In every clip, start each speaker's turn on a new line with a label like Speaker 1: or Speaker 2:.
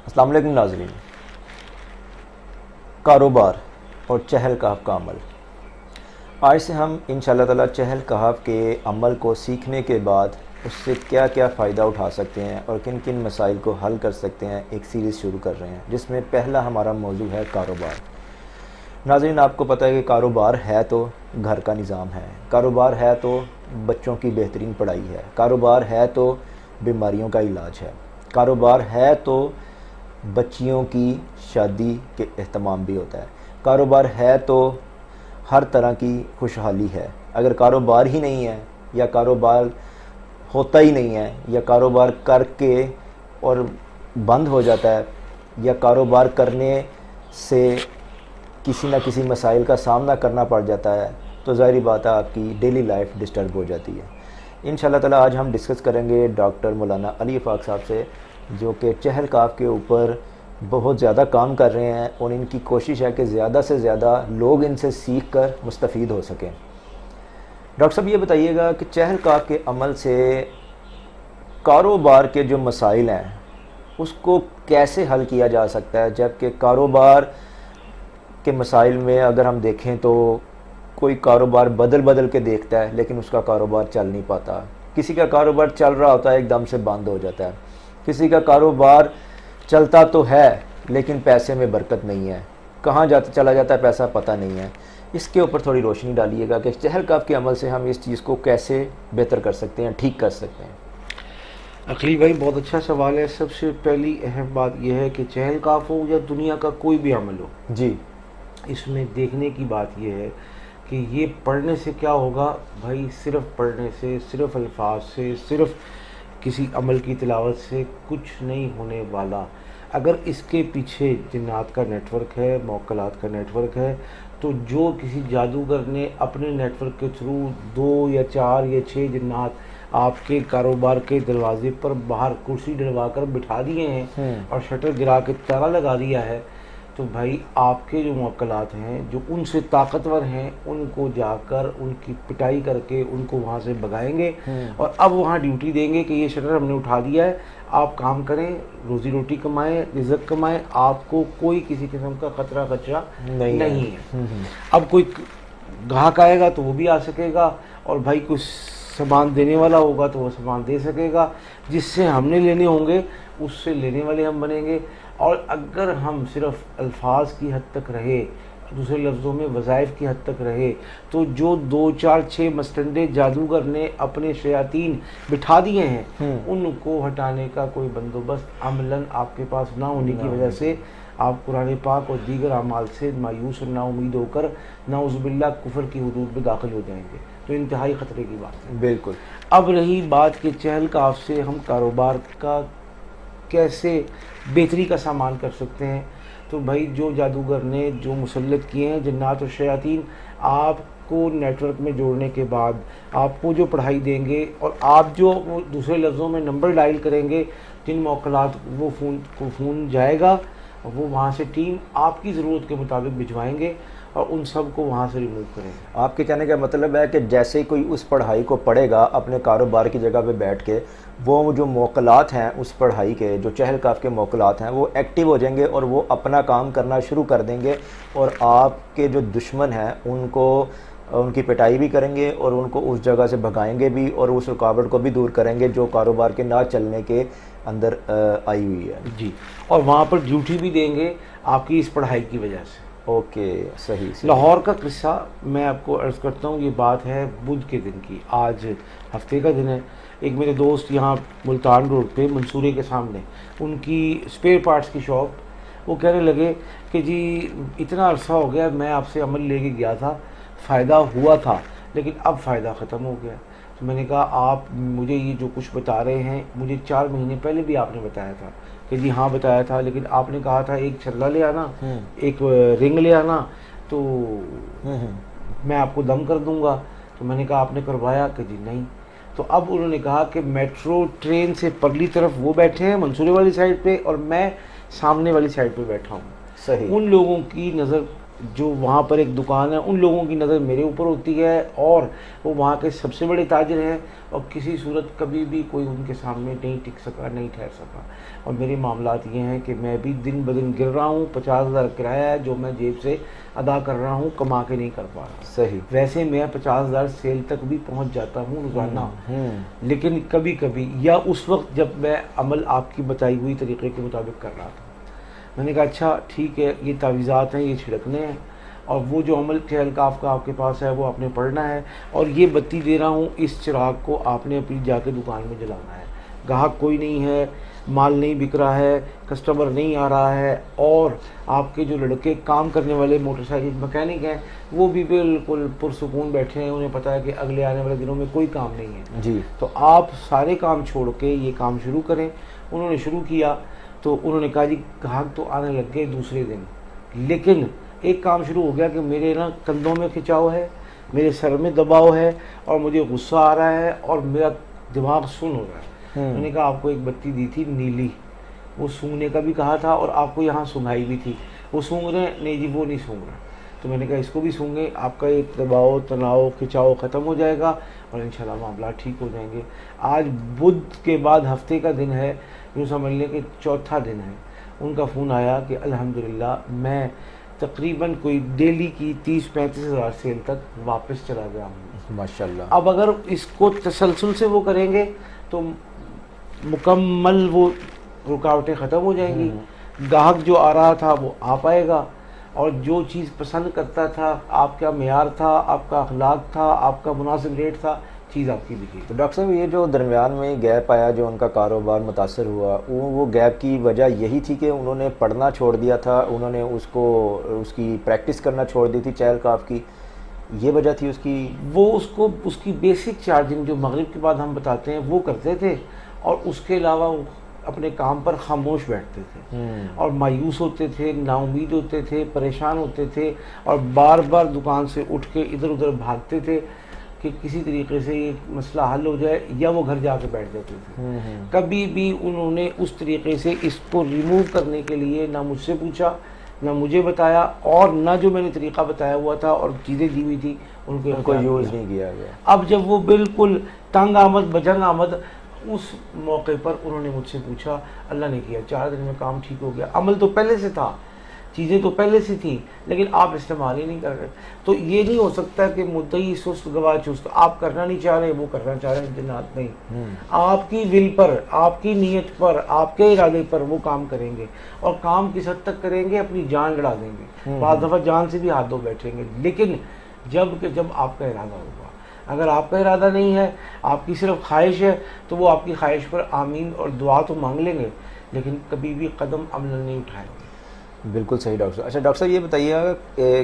Speaker 1: अस्सलाम वालेकुम नाज़रीन। कारोबार और चहल कहफ का अमल। आज से हम इंशाअल्लाह ताला चहल कहफ के अमल को सीखने के बाद उससे क्या क्या फ़ायदा उठा सकते हैं और किन किन मसाइल को हल कर सकते हैं, एक सीरीज़ शुरू कर रहे हैं जिसमें पहला हमारा मौजू है कारोबार। नाज़रीन, आपको पता है कि कारोबार है तो घर का निज़ाम है, कारोबार है तो बच्चों की बेहतरीन पढ़ाई है, कारोबार है तो बीमारियों का इलाज है, कारोबार है तो बच्चियों की शादी के एहतमाम भी होता है, कारोबार है तो हर तरह की खुशहाली है। अगर कारोबार ही नहीं है या कारोबार होता ही नहीं है या कारोबार करके और बंद हो जाता है या कारोबार करने से किसी न किसी मसाइल का सामना करना पड़ जाता है तो ज़ाहिर बात है आपकी डेली लाइफ डिस्टर्ब हो जाती है। इंशाअल्लाह ताला आज हम डिस्कस करेंगे डॉक्टर मौलाना अली इफ़ाक़ साहब से, जो कि चहल कहफ के ऊपर बहुत ज़्यादा काम कर रहे हैं और इनकी कोशिश है कि ज़्यादा से ज़्यादा लोग इनसे सीख कर मुस्तफ़ीद हो सकें। डॉक्टर साहब, ये बताइएगा कि चहल कहफ के अमल से कारोबार के जो मसाइल हैं उसको कैसे हल किया जा सकता है, जबकि कारोबार के मसाइल में अगर हम देखें तो कोई कारोबार बदल बदल के देखता है लेकिन उसका कारोबार चल नहीं पाता। किसी का कारोबार चल रहा होता है एकदम से बंद हो जाता है, किसी का कारोबार चलता तो है लेकिन पैसे में बरकत नहीं है, कहाँ जाता चला जाता है पैसा पता नहीं है। इसके ऊपर थोड़ी रोशनी डालिएगा कि चहल कहफ के अमल से हम इस चीज़ को कैसे बेहतर कर सकते हैं, ठीक कर सकते हैं।
Speaker 2: अखिल भाई, बहुत अच्छा सवाल है। सबसे पहली अहम बात यह है कि चहल कहफ हो या दुनिया का कोई भी अमल हो
Speaker 1: जी,
Speaker 2: इसमें देखने की बात यह है कि ये पढ़ने से क्या होगा भाई। सिर्फ पढ़ने से, सिर्फ अल्फाज से, सिर्फ किसी अमल की तिलावत से कुछ नहीं होने वाला। अगर इसके पीछे जिन्नात का नेटवर्क है, मौक्कलात का नेटवर्क है, तो जो किसी जादूगर ने अपने नेटवर्क के थ्रू 2 या 4 या 6 जिन्नात आपके कारोबार के दरवाजे पर बाहर कुर्सी डलवा कर बिठा दिए हैं और शटर गिरा के ताला लगा दिया है, तो भाई आपके जो मौक्कलात हैं, जो उनसे ताकतवर हैं, उनको जाकर उनकी पिटाई करके उनको वहाँ से भगाएंगे और अब वहाँ ड्यूटी देंगे कि ये शटर हमने उठा दिया है, आप काम करें, रोज़ी रोटी कमाएं, रिज़्क़ कमाएं, आपको कोई किसी किस्म का खतरा खदशा नहीं है। अब कोई ग्राहक आएगा तो वो भी आ सकेगा और भाई कुछ सामान देने वाला होगा तो वो सामान दे सकेगा, जिससे हमने लेने होंगे उससे लेने वाले हम बनेंगे। और अगर हम सिर्फ अल्फाज की हद तक रहे, दूसरे लफ्ज़ों में वज़ाइफ की हद तक रहे, तो जो 2, 4, 6 मस्तंडे जादूगर ने अपने शयातीन बिठा दिए हैं उनको हटाने का कोई बंदोबस्त अमलन आपके पास ना होने की वजह से आप कुरान पाक और दीगर अमाल से मायूस और नाउमीद होकर नाउज़ुबिल्लाह कुफर की हुदूद में दाखिल हो जाएंगे, तो इंतहाई ख़तरे की बात है।
Speaker 1: बिल्कुल।
Speaker 2: अब रही बात कि चहल कहफ से हम कारोबार का कैसे बेहतरी का सामान कर सकते हैं, तो भाई जो जादूगर ने जो मुसल्लत किए हैं जिन्नात और शयातीन, आपको नेटवर्क में जोड़ने के बाद आपको जो पढ़ाई देंगे और आप जो दूसरे लफ्ज़ों में नंबर डायल करेंगे, जिन मौक़लात वो फ़ोन जाएगा, वो वहाँ से टीम आपकी ज़रूरत के मुताबिक भिजवाएंगे और उन सब को वहाँ से रिमूव करेंगे।
Speaker 1: आपके कहने का मतलब है कि जैसे ही कोई उस पढ़ाई को पढ़ेगा अपने कारोबार की जगह पे बैठ के, वो जो मौक़लात हैं उस पढ़ाई के, जो चहल कहफ के मौक़लात हैं, वो एक्टिव हो जाएंगे और वो अपना काम करना शुरू कर देंगे और आपके जो दुश्मन हैं उनको उनकी पिटाई भी करेंगे और उनको उस जगह से भगाएंगे भी और उस रुकावट को भी दूर करेंगे जो कारोबार के ना चलने के अंदर आई हुई है।
Speaker 2: जी, और वहाँ पर ड्यूटी भी देंगे आपकी इस पढ़ाई की वजह से।
Speaker 1: ओके, सही।
Speaker 2: लाहौर का किस्सा मैं आपको अर्ज़ करता हूँ। ये बात है बुध के दिन की, आज हफ्ते का दिन है। एक मेरे दोस्त यहाँ मुल्तान रोड पे मंसूरे के सामने, उनकी स्पेयर पार्ट्स की शॉप, वो कहने लगे कि जी इतना अरसा हो गया मैं आपसे अमल लेके गया था, फ़ायदा हुआ था लेकिन अब फ़ायदा ख़त्म हो गया। तो मैंने कहा आप मुझे ये जो कुछ बता रहे हैं, मुझे 4 महीने पहले भी आपने बताया था कि जी हाँ बताया था, लेकिन आपने कहा था एक छल्ला ले आना, एक रिंग ले आना तो मैं आपको दम कर दूंगा। तो मैंने कहा आपने करवाया कि जी नहीं। तो अब उन्होंने कहा कि मेट्रो ट्रेन से परली तरफ वो बैठे हैं मंसूरे वाली साइड पे और मैं सामने वाली साइड पे बैठा हूँ।
Speaker 1: सही।
Speaker 2: उन लोगों की नज़र जो वहाँ पर एक दुकान है, उन लोगों की नज़र मेरे ऊपर होती है और वो वहाँ के सबसे बड़े ताजिर हैं, और किसी सूरत कभी भी कोई उनके सामने नहीं टिक सका, नहीं ठहर सका। और मेरे मामलात ये हैं कि मैं भी दिन ब दिन गिर रहा हूँ। 50,000 किराया है जो मैं जेब से अदा कर रहा हूँ, कमा के नहीं कर पा रहा।
Speaker 1: सही।
Speaker 2: वैसे मैं 50,000 सेल तक भी पहुँच जाता हूँ रोज़ाना, लेकिन कभी कभी या उस वक्त जब मैं अमल आपकी बताई हुई तरीके के मुताबिक कर रहा था, मैंने कहा अच्छा ठीक है, ये तावीज़ात हैं, ये छिड़कने हैं, और वो जो अमल चहल काफ का आपके पास है वो आपने पढ़ना है, और ये बत्ती दे रहा हूँ, इस चिराग को आपने अपनी जाके दुकान में जलाना है। गाहक कोई नहीं है, माल नहीं बिक रहा है, कस्टमर नहीं आ रहा है, और आपके जो लड़के काम करने वाले मोटरसाइकिल मैकेनिक हैं वो भी बिल्कुल पुरसुकून बैठे हैं, उन्हें पता है कि अगले आने वाले दिनों में कोई काम नहीं है
Speaker 1: जी।
Speaker 2: तो आप सारे काम छोड़ के ये काम शुरू करें। उन्होंने शुरू किया तो उन्होंने कहा जी ग्राहक तो आने लग गए दूसरे दिन, लेकिन एक काम शुरू हो गया कि मेरे ना कंधों में खिंचाव है, मेरे सर में दबाव है, और मुझे गुस्सा आ रहा है, और मेरा दिमाग सुन हो रहा है। मैंने कहा आपको एक बत्ती दी थी नीली, वो सूंघने का भी कहा था, और आपको यहाँ सूंघाई भी थी, वो सूंघ रहे हैं? नहीं जी वो नहीं सूंघ रहा। तो मैंने कहा इसको भी सूंघे, आपका एक दबाव, तनाव, खिंचाव ख़त्म हो जाएगा और इंशाल्लाह मामला ठीक हो जाएंगे। आज बुध के बाद हफ्ते का दिन है, यूँ समझ लें कि चौथा दिन है। उनका फ़ोन आया कि अल्हम्दुलिल्लाह मैं तकरीबन कोई डेली की 30-35 हज़ार सेल तक वापस चला गया हूँ
Speaker 1: माशाल्लाह।
Speaker 2: अब अगर इसको तसलसल से वो करेंगे तो मुकम्मल वो रुकावटें ख़त्म हो जाएंगी। गाहक जो आ रहा था वो आ पाएगा, और जो चीज़ पसंद करता था, आपका मेयार था, आपका अखलाक था, आपका मुनासिब रेट था, चीज़ आपकी बिकी।
Speaker 1: तो डॉक्टर साहब ये जो दरमियान में गैप आया, जो उनका कारोबार मुतासर हुआ, वो गैप की वजह यही थी कि उन्होंने पढ़ना छोड़ दिया था, उन्होंने उसकी प्रैक्टिस करना छोड़ दी थी चहल काफ की, ये वजह थी उसकी?
Speaker 2: वो उसको उसकी बेसिक चार्जिंग जो मगरिब के बाद हम बताते हैं वो करते थे, और उसके अलावा वो अपने काम पर खामोश बैठते थे और मायूस होते थे, नाउमीद होते थे, परेशान होते थे, और बार बार दुकान से उठ के इधर उधर भागते थे कि किसी तरीके से ये मसला हल हो जाए, या वो घर जाके बैठ जाते थे। कभी भी उन्होंने उस तरीके से इसको रिमूव करने के लिए ना मुझसे पूछा, ना मुझे बताया, और ना जो मैंने तरीका बताया हुआ था और चीज़ें दी हुई थी उनको
Speaker 1: यूज़ नहीं किया गया।
Speaker 2: अब जब वो बिल्कुल तंग आमद, बजंग आमद, उस मौके पर उन्होंने मुझसे पूछा, अल्लाह ने किया 4 दिन में काम ठीक हो गया। अमल तो पहले से था, चीज़ें तो पहले से थी, लेकिन आप इस्तेमाल ही नहीं कर रहे। तो ये नहीं हो सकता कि मुद्दई सुस्त गवाह चुस्त, आप करना नहीं चाह रहे, वो करना चाह रहे हैं, जनात नहीं। आपकी विल पर, आपकी नीयत पर, आपके इरादे पर वो काम करेंगे, और काम किस हद तक करेंगे, अपनी जान लड़ा देंगे, बाद दफ़ा जान से भी हाथ धो बैठेंगे। लेकिन जब आपका इरादा होगा, अगर आपका इरादा नहीं है, आपकी सिर्फ ख्वाहिश है, तो वो आपकी ख्वाहिश पर आमीन और दुआ तो मांग लेंगे, लेकिन कभी भी कदम अमल नहीं उठाएंगे।
Speaker 1: बिल्कुल सही डॉक्टर साहब। अच्छा डॉक्टर साहब ये बताइएगा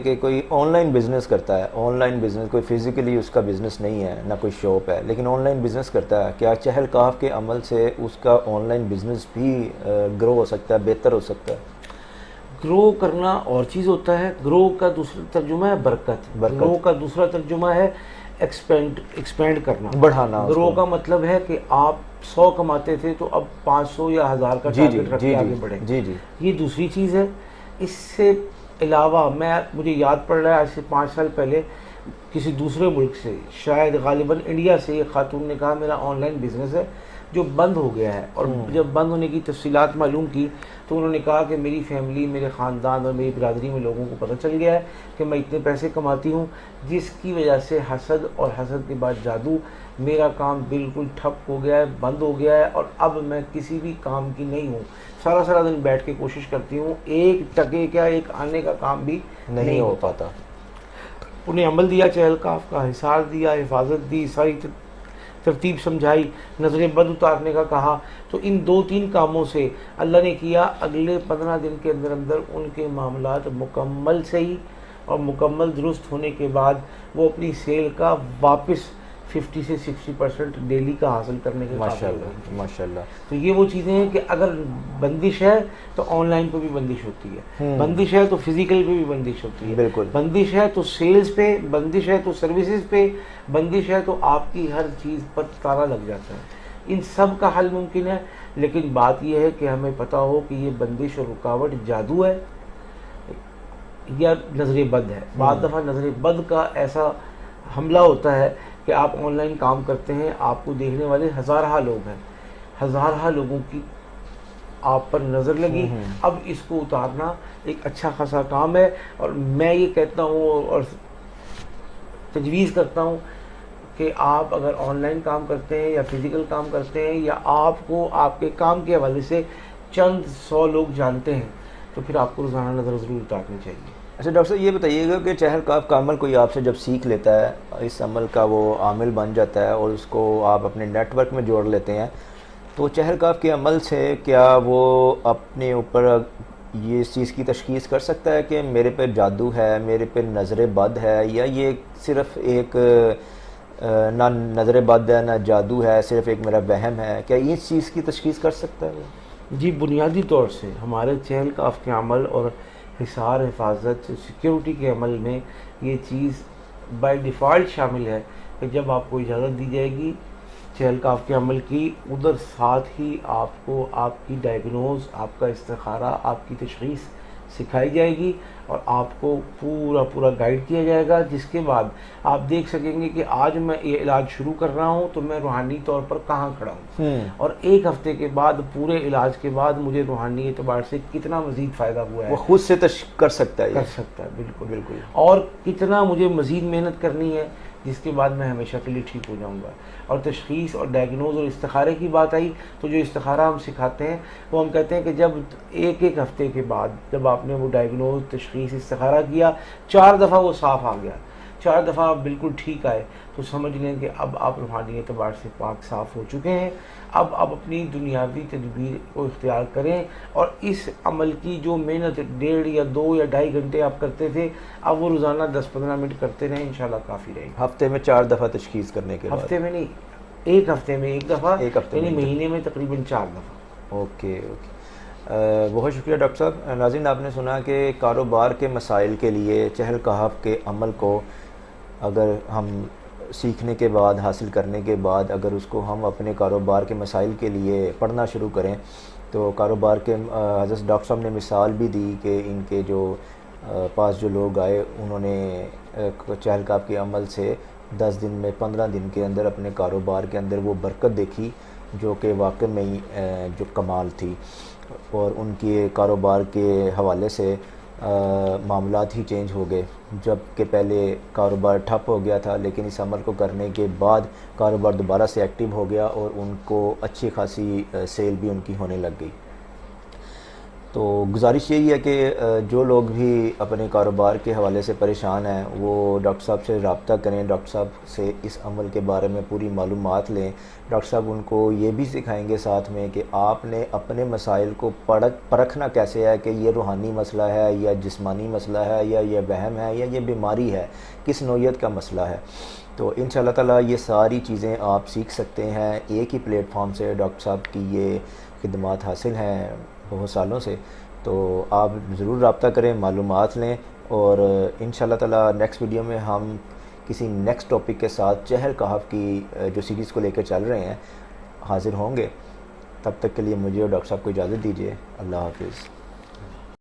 Speaker 1: कि कोई ऑनलाइन बिज़नेस करता है, ऑनलाइन बिज़नेस, कोई फ़िज़िकली उसका बिज़नेस नहीं है, ना कोई शॉप है, लेकिन ऑनलाइन बिज़नेस करता है, क्या चहल काफ के अमल से उसका ऑनलाइन बिज़नेस भी ग्रो हो सकता है, बेहतर हो सकता है?
Speaker 2: ग्रो करना और चीज़ होता है, ग्रो का दूसरा तर्जुमा है बरकत, ग्रो का दूसरा तर्जुमा है एक्सपेंड करना,
Speaker 1: बढ़ाना।
Speaker 2: ग्रो का मतलब है कि आप 100 कमाते थे तो अब 500 या 1000 का टारगेट रख के आगे बढ़े।
Speaker 1: जी जी,
Speaker 2: ये दूसरी चीज़ है। इससे अलावा मुझे याद पड़ रहा है, आज से 5 साल पहले किसी दूसरे मुल्क से, शायद गालिबन इंडिया से, एक खातून ने कहा मेरा ऑनलाइन बिज़नेस है जो बंद हो गया है। और जब बंद होने की तफसीलात मालूम की तो उन्होंने कहा कि मेरी फैमिली, मेरे ख़ानदान और मेरी बिरादरी में लोगों को पता चल गया है कि मैं इतने पैसे कमाती हूँ, जिसकी वजह से हसद और हसद के बाद जादू, मेरा काम बिल्कुल ठप हो गया है, बंद हो गया है, और अब मैं किसी भी काम की नहीं हूँ। सारा दिन बैठ के कोशिश करती हूँ, 1 टके क्या, 1 आने का काम भी नहीं हो पाता। उन्हें अमल दिया चहल काफ का, हिसार दिया, हिफाजत दी, सारी तरतीब समझाई, नज़रें बद उतारने का कहा। तो इन 2-3 कामों से अल्लाह ने किया, अगले 15 दिन के अंदर अंदर उनके मामलात मुकम्मल सही और मुकम्मल दुरुस्त होने के बाद वो अपनी सेल का वापस 50 से 60% डेली का हासिल करने के
Speaker 1: माशाल्लाह माशाल्लाह।
Speaker 2: तो ये वो चीज़ें हैं कि अगर बंदिश है तो ऑनलाइन पे भी बंदिश होती है, बंदिश है तो फिजिकल पे भी बंदिश होती है,
Speaker 1: बिल्कुल,
Speaker 2: बंदिश है तो सेल्स पे, बंदिश है तो सर्विसेज पे, बंदिश है तो आपकी हर चीज़ पर ताला लग जाता है। इन सब का हल मुमकिन है, लेकिन बात यह है कि हमें पता हो कि ये बंदिश और रुकावट जादू है, या नज़र बद है। बाद दफ़ा नज़र बद का ऐसा हमला होता है कि आप ऑनलाइन काम करते हैं, आपको देखने वाले हज़ारहा लोग हैं, हज़ारहा लोगों की आप पर नज़र लगी। अब इसको उतारना एक अच्छा खासा काम है, और मैं ये कहता हूँ और तजवीज़ करता हूँ कि आप अगर ऑनलाइन काम करते हैं या फिज़िकल काम करते हैं, या आपको आपके काम के हवाले से चंद 100 लोग जानते हैं, तो फिर आपको रोज़ाना नज़र ज़रूर उतारनी चाहिए।
Speaker 1: अच्छा डॉक्टर साहब, ये बताइएगा कि चहलकाफ का अमल कोई आपसे जब सीख लेता है, इस अमल का वो आमिल बन जाता है और उसको आप अपने नेटवर्क में जोड़ लेते हैं, तो चहलकाफ के अमल से क्या वो अपने ऊपर ये इस चीज़ की तशख़ीस कर सकता है कि मेरे पे जादू है, मेरे पे नज़र बद है, या ये सिर्फ़ एक ना नज़र बद है ना जादू है, सिर्फ़ एक मेरा वहम है? क्या इस चीज़ की तशख़ीस कर सकता है?
Speaker 2: जी, बुनियादी तौर से हमारे चहलकाफ के अमल और हिसार, हिफाजत, सिक्योरिटी के अमल में ये चीज़ बाय डिफ़ॉल्ट शामिल है कि जब आपको इजाज़त दी जाएगी चहलकाफ के अमल की, उधर साथ ही आपको आपकी डायग्नोज, आपका इस्तिखारा, आपकी तशख़ीस सिखाई जाएगी और आपको पूरा गाइड किया जाएगा, जिसके बाद आप देख सकेंगे कि आज मैं ये इलाज शुरू कर रहा हूँ तो मैं रूहानी तौर पर कहाँ खड़ा हूँ, और एक हफ्ते के बाद पूरे इलाज के बाद मुझे रूहानी एतबार से कितना मज़ीद फ़ायदा हुआ है
Speaker 1: वो खुद से कर सकता है।
Speaker 2: कर सकता है, बिल्कुल। और कितना मुझे मज़ीद मेहनत करनी है, जिसके बाद मैं हमेशा के लिए ठीक हो जाऊंगा। और तशख़ीस और डायग्नोज और इस्तिखारे की बात आई, तो जो इस्तिखारा हम सिखाते हैं वो हम कहते हैं कि जब एक हफ्ते के बाद जब आपने वो डायग्नोज, तशख़ीस, इस्तिखारा किया, 4 दफ़ा वो साफ़ आ गया, 4 दफ़ा आप बिल्कुल ठीक आए, तो समझ लें कि अब आप रूहानी एतबार से पाक साफ़ हो चुके हैं। अब आप अपनी दुनियावी तदबीर को इख्तियार करें, और इस अमल की जो मेहनत 1.5 या 2 या 2.5 घंटे आप करते थे, अब वो रोज़ाना 10-15 मिनट करते रहें, इंशाल्लाह काफ़ी रहेगी।
Speaker 1: हफ्ते में 4 दफ़ा तशख़ीस करने के बाद?
Speaker 2: हफ्ते में नहीं, एक हफ्ते में 1 दफ़ा, यानी महीने में तकरीबन 4 दफ़ा।
Speaker 1: ओके। बहुत शुक्रिया डॉक्टर साहब। नाज़रीन, आपने सुना कि कारोबार के मसाइल के लिए चहलकाफ के अमल को अगर हम सीखने के बाद, हासिल करने के बाद, अगर उसको हम अपने कारोबार के मसाइल के लिए पढ़ना शुरू करें, तो कारोबार के हज़रत डॉक्टर साहब ने मिसाल भी दी कि इनके जो पास जो लोग आए, उन्होंने चहलकाफ के अमल से 10 दिन में, 15 दिन के अंदर अपने कारोबार के अंदर वो बरकत देखी, जो कि वाकई में ही जो कमाल थी, और उनके कारोबार के हवाले से मामलात ही चेंज हो गए। जबकि पहले कारोबार ठप हो गया था, लेकिन इस अमल को करने के बाद कारोबार दोबारा से एक्टिव हो गया और उनको अच्छी खासी सेल भी उनकी होने लग गई। तो गुजारिश यही है कि जो लोग भी अपने कारोबार के हवाले से परेशान हैं, वो डॉक्टर साहब से रब्ता करें, डॉक्टर साहब से इस अमल के बारे में पूरी मालूमात लें। डॉक्टर साहब उनको ये भी सिखाएंगे साथ में कि आपने अपने मसाइल को परखना कैसे है, कि ये रूहानी मसला है या जिस्मानी मसला है या ये वहम है या ये बीमारी है, किस नौइयत का मसला है। तो इंशाअल्लाह ताला ये सारी चीज़ें आप सीख सकते हैं एक ही प्लेटफॉर्म से। डॉक्टर साहब की ये खिदमात हासिल हैं बहुत सालों से, तो आप ज़रूर रब्ता करें, मालूमात लें, और इंशाअल्लाह ताला नेक्स्ट वीडियो में हम किसी नेक्स्ट टॉपिक के साथ चहलकाफ की जो सीरीज़ को लेकर चल रहे हैं हाज़िर होंगे। तब तक के लिए मुझे और डॉक्टर साहब को इजाज़त दीजिए। अल्लाह हाफ़िज़।